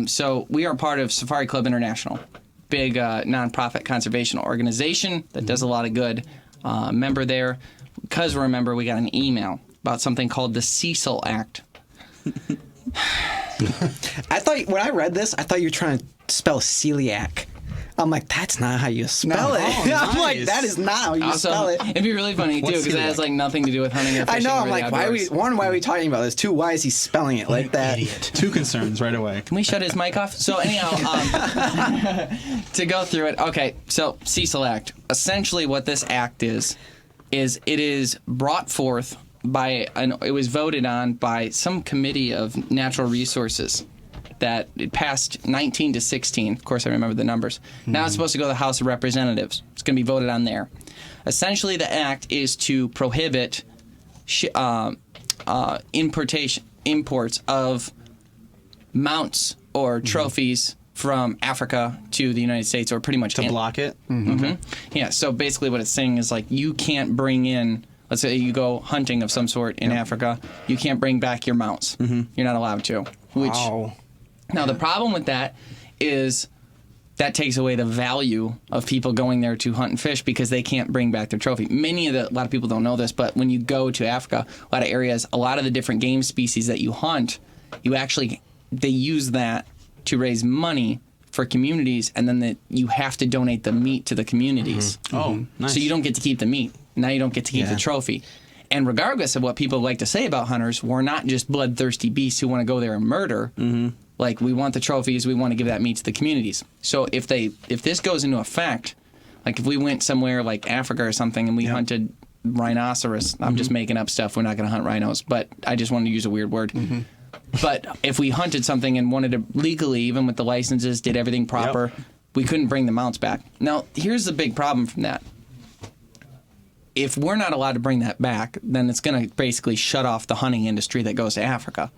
So we are part of Safari Club International, big nonprofit conservation organization that does a lot of good. Member there. Because we're a member, we got an email about something called the Cecil Act. I thought when I read this, I thought you were trying to spell celiac. I'm like, that's not how you spell it. Oh, nice. I'm like, that is not how you spell it. It'd be really funny too because it has like nothing to do with hunting or I fishing. know. I'm or like, the why outdoors. are we talking about this? Two, why is he spelling it like that? Idiot. Two concerns right away. Can we shut his mic off? So anyhow, to go through it. Okay, so Cecil Act. Essentially, what this act is it is brought forth by it was voted on by some committee of natural resources. That it passed 19 to 16. Of course, I remember the numbers. Now it's supposed to go to the House of Representatives. It's going to be voted on there. Essentially, the act is to prohibit imports of mounts or trophies from Africa to the United States, or pretty much To block it? Okay. Yeah, so basically what it's saying is like you can't bring in, let's say you go hunting of some sort in Africa, you can't bring back your mounts. You're not allowed to. Wow. Now, the problem with that is that takes away the value of people going there to hunt and fish because they can't bring back their trophy. A lot of people don't know this, but when you go to Africa, a lot of areas, a lot of the different game species that you hunt, they use that to raise money for communities, and then you have to donate the meat to the communities. Oh, nice. So you don't get to keep the meat. Now you don't get to keep the trophy. And regardless of what people like to say about hunters, we're not just bloodthirsty beasts who want to go there and murder. Like, we want the trophies, we want to give that meat to the communities. So if this goes into effect, like if we went somewhere like Africa or something and we hunted rhinoceros, I'm just making up stuff, we're not going to hunt rhinos, but I just wanted to use a weird word. But if we hunted something and wanted to legally, even with the licenses, did everything proper, we couldn't bring the mounts back. Now, here's the big problem from that. If we're not allowed to bring that back, then it's going to basically shut off the hunting industry that goes to Africa.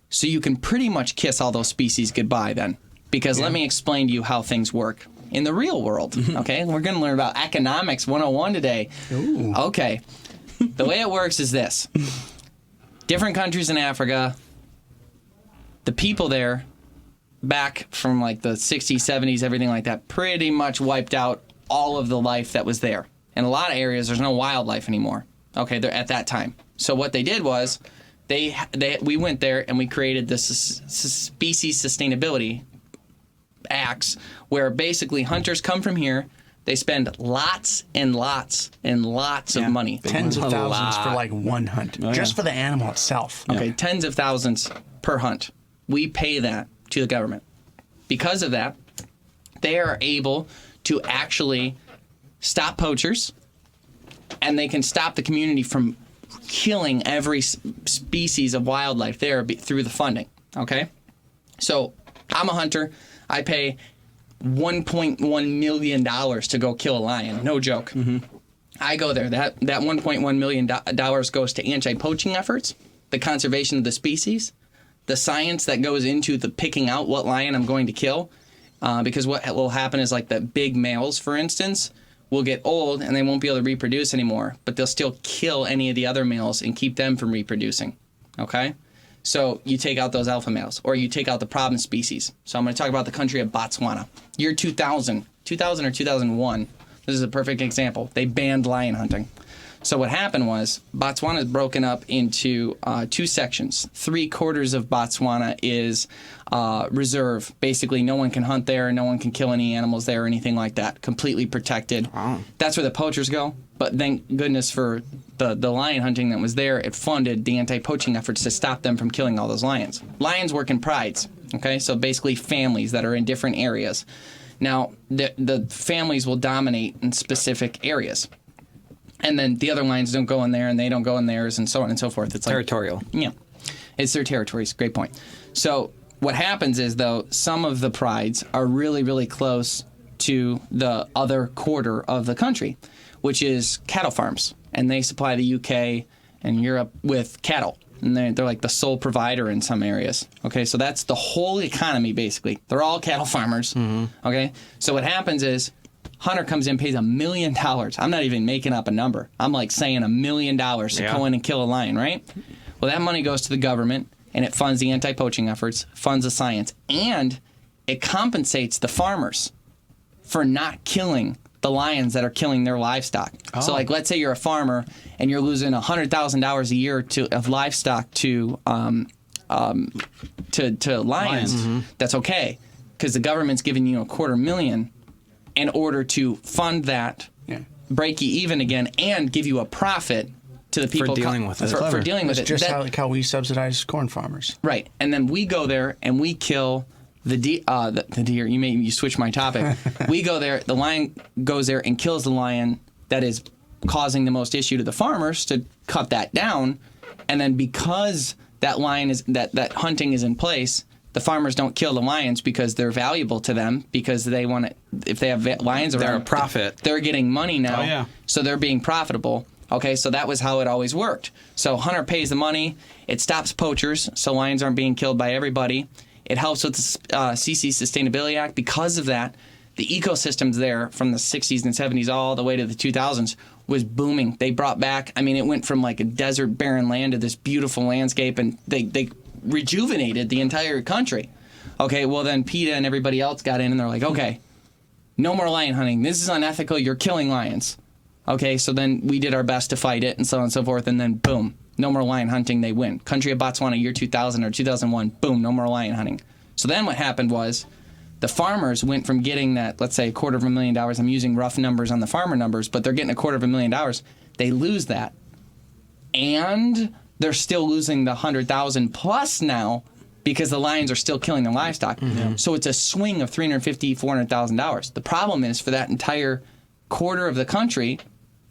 So you can pretty much kiss all those species goodbye then. Because let me explain to you how things work in the real world. Okay? We're going to learn about economics 101 today. Ooh. Okay. The way it works is this. Different countries in Africa, the people there, back from like the 60s, 70s, everything like that, pretty much wiped out all of the life that was there. In a lot of areas, there's no wildlife anymore. Okay, they're at that time. So what they did was, we went there and we created this species sustainability acts, where basically hunters come from here, they spend lots and lots and lots of money. Tens of thousands for like one hunt. Just for the animal itself. Okay, tens of thousands per hunt. We pay that to the government. Because of that, they are able to actually stop poachers, and they can stop the community from killing every species of wildlife there through the funding. Okay? So I'm a hunter. I pay $1.1 million to go kill a lion. No joke. I go there. That $1.1 million goes to anti-poaching efforts, the conservation of the species, the science that goes into the picking out what lion I'm going to kill. Because what will happen is, like, the big males, for instance, will get old and they won't be able to reproduce anymore, but they'll still kill any of the other males and keep them from reproducing. Okay? So you take out those alpha males, or you take out the problem species. So I'm going to talk about the country of Botswana. Year 2000 or 2001, this is a perfect example. They banned lion hunting. So what happened was, Botswana is broken up into two sections. 3/4 of Botswana is reserve. Basically, no one can hunt there, no one can kill any animals there or anything like that. Completely protected. Wow. That's where the poachers go. But thank goodness for the lion hunting that was there, it funded the anti-poaching efforts to stop them from killing all those lions. Lions work in prides, okay? So basically families that are in different areas. Now, the families will dominate in specific areas. And then the other lions don't go in there, and they don't go in theirs, and so on and so forth. It's Territorial. Yeah. It's their territories. Great point. So what happens is, though, some of the prides are really, really close to the other quarter of the country, which is cattle farms. And they supply the UK and Europe with cattle. And they're like the sole provider in some areas. Okay, so that's the whole economy, basically. They're all cattle farmers. Okay? So what happens is, hunter comes in, pays $1 million. I'm not even making up a number. I'm like saying $1 million to go in and kill a lion, right? Well, that money goes to the government. and it funds the anti-poaching efforts, funds the science, and it compensates the farmers for not killing the lions that are killing their livestock. So, like, let's say you're a farmer and you're losing $100,000 a year of livestock to lions. Mm-hmm. That's okay, because the government's giving you $250,000 in order to fund that, break you even again, and give you a profit to the people for dealing with it. For dealing with it. Just how we subsidize corn farmers. Right, and then we go there and we kill the deer. You switch my topic. We go there. The lion goes there and kills the lion that is causing the most issue to the farmers to cut that down, and then because that lion is that hunting is in place, the farmers don't kill the lions because they're valuable to them, because they want to. If they have lions around, they're a profit. They're getting money now, Oh, yeah. so they're being profitable. Okay, so that was how it always worked. So hunter pays the money. It stops poachers, so lions aren't being killed by everybody. It helps with the CC Sustainability Act. Because of that, the ecosystems there from the 60s and 70s all the way to the 2000s was booming. They brought back, it went from like a desert, barren land to this beautiful landscape, and they rejuvenated the entire country. Okay, well then PETA and everybody else got in, and they're like, okay, no more lion hunting. This is unethical. You're killing lions. Okay, so then we did our best to fight it and so on and so forth, and then boom, no more lion hunting, they win. Country of Botswana, year 2000 or 2001, boom, no more lion hunting. So then what happened was the farmers went from getting that, let's say, $250,000. I'm using rough numbers on the farmer numbers, but they're getting $250,000. They lose that. And they're still losing the 100,000 plus now because the lions are still killing their livestock. Mm-hmm. So it's a swing of $350,000, $400,000. The problem is for that entire quarter of the country,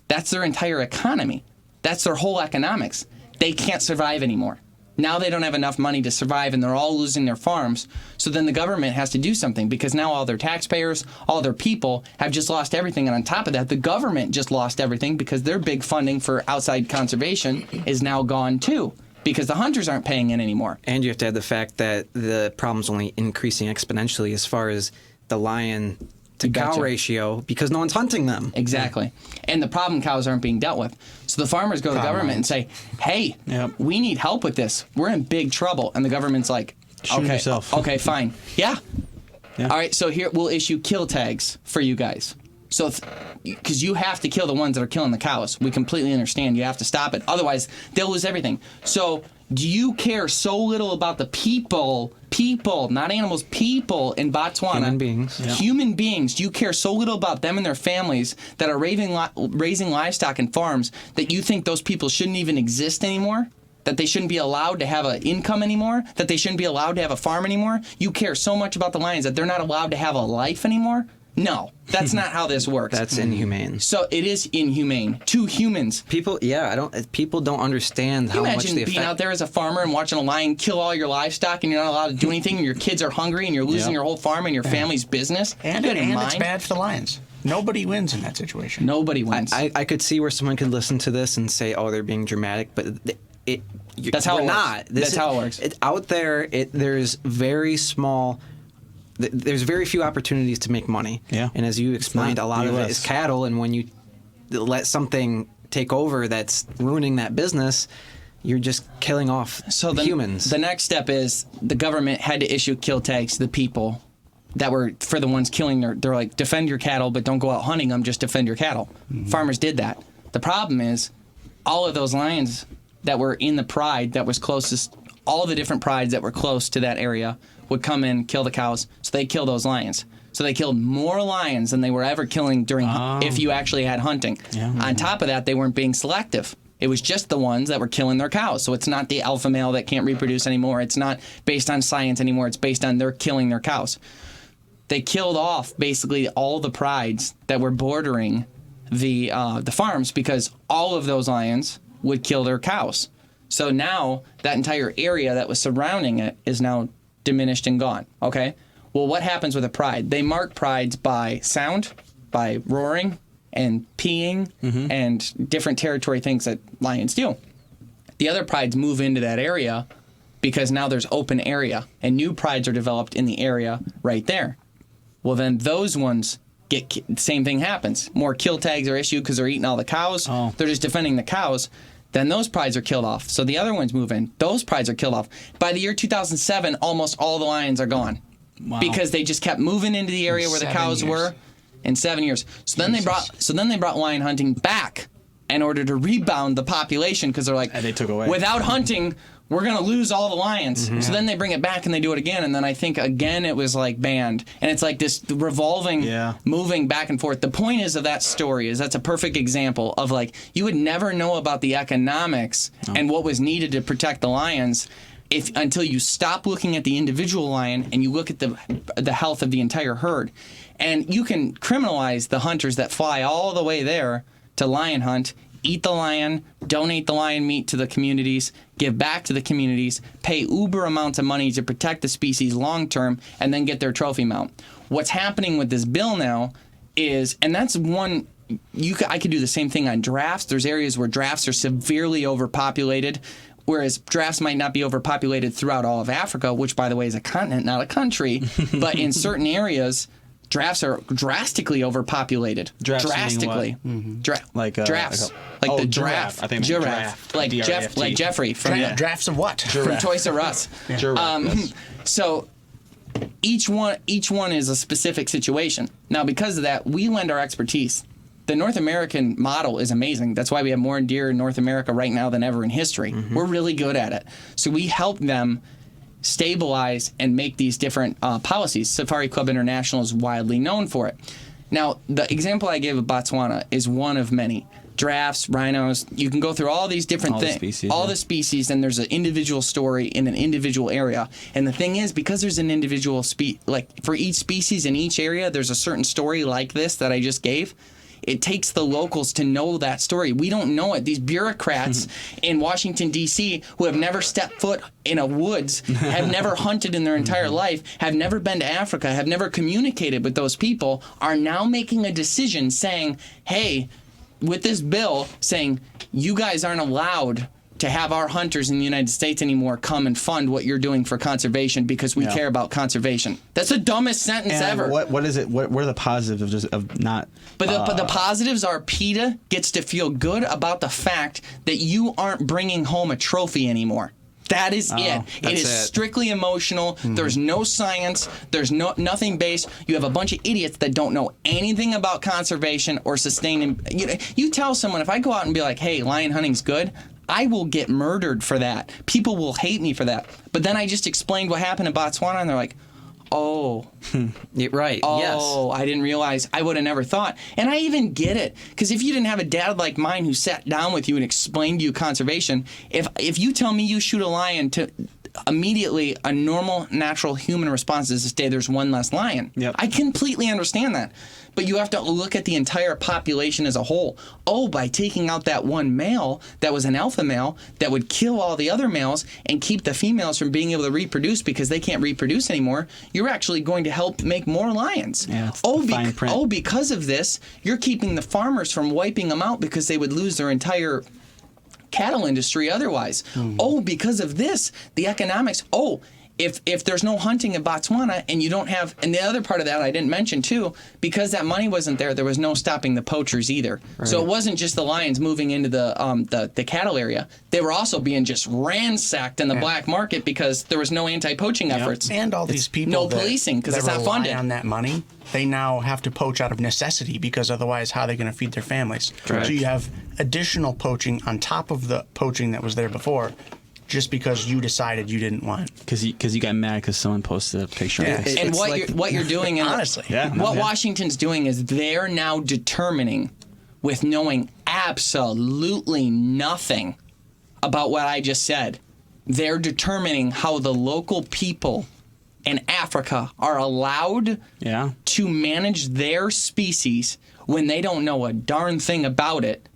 that's their entire economy. That's their whole economics. They can't survive anymore. Now they don't have enough money to survive, and they're all losing their farms. So then the government has to do something, because now all their taxpayers, all their people have just lost everything. And on top of that, the government just lost everything because their big funding for outside conservation is now gone too, because the hunters aren't paying in anymore. And you have to add the fact that the problem's only increasing exponentially as far as the lion to cow ratio, because no one's hunting them. Exactly. And the problem cows aren't being dealt with. So the farmers go to the government and say, hey, we need help with this. We're in big trouble. And the government's like, Shoot yourself. Okay, fine. Yeah. All right, so here we'll issue kill tags for you guys. So, because you have to kill the ones that are killing the cows. We completely understand. You have to stop it. Otherwise, they'll lose everything. So, do you care so little about the people, not animals, people in Botswana? Human beings. Yeah. Human beings. Do you care so little about them and their families that are raising livestock and farms that you think those people shouldn't even exist anymore? That they shouldn't be allowed to have an income anymore? That they shouldn't be allowed to have a farm anymore? You care so much about the lions that they're not allowed to have a life anymore? No, that's not how this works. That's inhumane. So it is inhumane to humans. People don't understand how much Imagine they being affect. out there as a farmer and watching a lion kill all your livestock, and you're not allowed to do anything, and your kids are hungry, and you're losing your whole farm and your family's business. And You got your it's mind? bad for the lions. Nobody wins in that situation. Nobody wins. I could see where someone could listen to this and say, "Oh, they're being dramatic," but That's how we're it works. not. That's how it works. Out there, there's very small. There's very few opportunities to make money. Yeah. And as you explained, a lot of it is US. cattle, and when you let something take over that's ruining that business, you're just killing off humans. The next step is the government had to issue kill tags to the people that were for the ones killing they're like, defend your cattle, but don't go out hunting them, just defend your cattle. Mm-hmm. Farmers did that. The problem is all of those lions that were in the pride that was closest, all the different prides that were close to that area would come in, kill the cows, so they kill those lions. So they killed more lions than they were ever killing during if you actually had hunting. Yeah. On top of that, they weren't being selective. It was just the ones that were killing their cows. So it's not the alpha male that can't reproduce anymore. It's not based on science anymore. It's based on they're killing their cows. They killed off basically all the prides that were bordering the farms, because all of those lions would kill their cows. So now that entire area that was surrounding it is now diminished and gone. Okay? Well, what happens with a pride? They mark prides by sound, by roaring and peeing, and different territory things that lions do. The other prides move into that area because now there's open area, and new prides are developed in the area right there. Well, then those ones same thing happens. More kill tags are issued because they're eating all the cows. Oh. They're just defending the cows. Then those prides are killed off. So the other ones move in. Those prides are killed off. By the year 2007, almost all the lions are gone. Wow. Because they just kept moving into the area where the cows were in 7 years. So then they brought lion hunting back in order to rebound the population, because they're like, And they took away. without hunting, we're going to lose all the lions. So then they bring it back and they do it again. And then I think again it was like banned. And it's like this revolving, moving back and forth. The point is of that story is that's a perfect example of like you would never know about the economics and what was needed to protect the lions until you stop looking at the individual lion and you look at the health of the entire herd. And you can criminalize the hunters that fly all the way there to lion hunt, eat the lion, donate the lion meat to the communities, give back to the communities, pay uber amounts of money to protect the species long term, and then get their trophy mount. What's happening with this bill now is, and that's one, I could do the same thing on drafts. There's areas where drafts are severely overpopulated, whereas drafts might not be overpopulated throughout all of Africa, which, by the way, is a continent, not a country. But in certain areas, drafts are drastically overpopulated. Drastically. Drafts. Like the giraffe. I think giraffe. Like Jeffrey from Drafts of what? from Toys R Us. So each one is a specific situation. Now, because of that, we lend our expertise. The North American model is amazing. That's why we have more deer in North America right now than ever in history. We're really good at it. So we help them stabilize and make these different policies. Safari Club International is widely known for it. Now, the example I gave of Botswana is one of many. Giraffes, rhinos, you can go through all these different things. All the species, and there's an individual story in an individual area. And the thing is, because there's an individual like for each species in each area, there's a certain story like this that I just gave. It takes the locals to know that story. We don't know it. These bureaucrats in Washington, D.C., who have never stepped foot in a woods, have never hunted in their entire life, have never been to Africa, have never communicated with those people, are now making a decision saying, hey, with this bill, saying, you guys aren't allowed to have our hunters in the United States anymore come and fund what you're doing for conservation because we care about conservation. That's the dumbest sentence ever. What is it? What are the positives of not? But the positives are PETA gets to feel good about the fact that you aren't bringing home a trophy anymore. That is it. It is strictly emotional. There's no science. There's nothing based. You have a bunch of idiots that don't know anything about conservation or sustaining. You tell someone, if I go out and be like, hey, lion hunting's good, I will get murdered for that. People will hate me for that. But then I just explained what happened in Botswana, and they're like, oh. Right, Oh, I didn't realize. I would have never thought. And I even get it. Because if you didn't have a dad like mine who sat down with you and explained to you conservation, if you tell me you shoot a lion, to immediately a normal, natural human response is to say there's one less lion. Yep. I completely understand that. But you have to look at the entire population as a whole. Oh, by taking out that one male that was an alpha male that would kill all the other males and keep the females from being able to reproduce because they can't reproduce anymore, you're actually going to help make more lions. Yeah, fine print. Because of this, you're keeping the farmers from wiping them out because they would lose their entire cattle industry otherwise. Oh, because of this, the economics. Oh, if there's no hunting in Botswana and you don't have, and the other part of that I didn't mention too, because that money wasn't there, there was no stopping the poachers either. Right. So it wasn't just the lions moving into the cattle area. They were also being just ransacked in the black market because there was no anti-poaching efforts. And all these people no policing because it's not funded. On that money, they now have to poach out of necessity because otherwise how are they going to feed their families? Correct. So you have additional poaching on top of the poaching that was there before, just because you decided you didn't want. Because you got mad because someone posted a picture. Yeah. Of And what you're doing, and honestly, what Washington's doing is they're now determining, with knowing absolutely nothing about what I just said, they're determining how the local people in Africa are allowed to manage their species when they don't know a darn thing about it.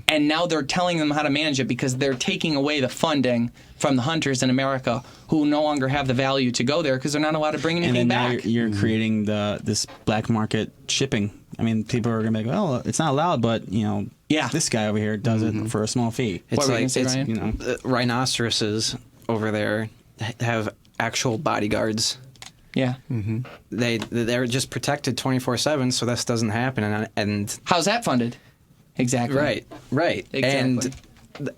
And now they're telling them how to manage it because they're taking away the funding from the hunters in America who no longer have the value to go there because they're not allowed to bring anything back. And then now you're creating this black market shipping. I mean, people are going to be like, well, it's not allowed, but, this guy over here does it for a small fee. It's what say, Ryan? Rhinoceroses over there have actual bodyguards. Yeah. They're just protected 24/7, so this doesn't happen. And how's that funded? Exactly. Right. Exactly. And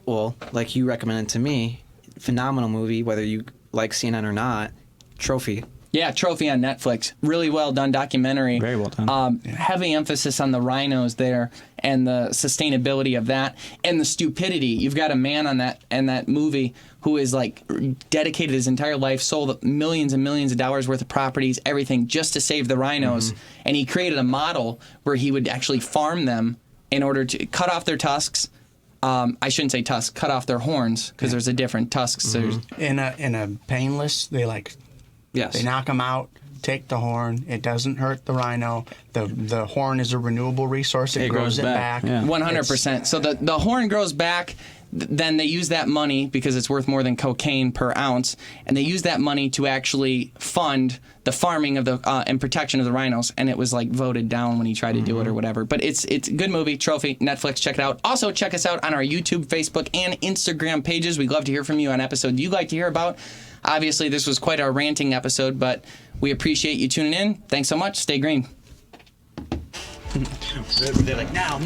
well, like you recommended to me, phenomenal movie, whether you like CNN or not, Trophy. Yeah, Trophy on Netflix. Really well done documentary. Very well done. Heavy emphasis on the rhinos there and the sustainability of that and the stupidity. You've got a man on that movie who is like dedicated his entire life, sold millions and millions of dollars worth of properties, everything just to save the rhinos. And he created a model where he would actually farm them in order to cut off their tusks. I shouldn't say tusks, cut off their horns because there's a different tusks. In a painless, Yes. they knock them out, take the horn. It doesn't hurt the rhino. The horn is a renewable resource. It grows it back. Yeah. 100%. So the horn grows back. Then they use that money because it's worth more than cocaine per ounce, and they use that money to actually fund the farming of the and protection of the rhinos. And it was like voted down when he tried to do it or whatever. But it's a good movie, Trophy, Netflix. Check it out. Also check us out on our YouTube, Facebook, and Instagram pages. We'd love to hear from you on episodes you'd like to hear about. Obviously, this was quite a ranting episode, but we appreciate you tuning in. Thanks so much. Stay green. They're like, now.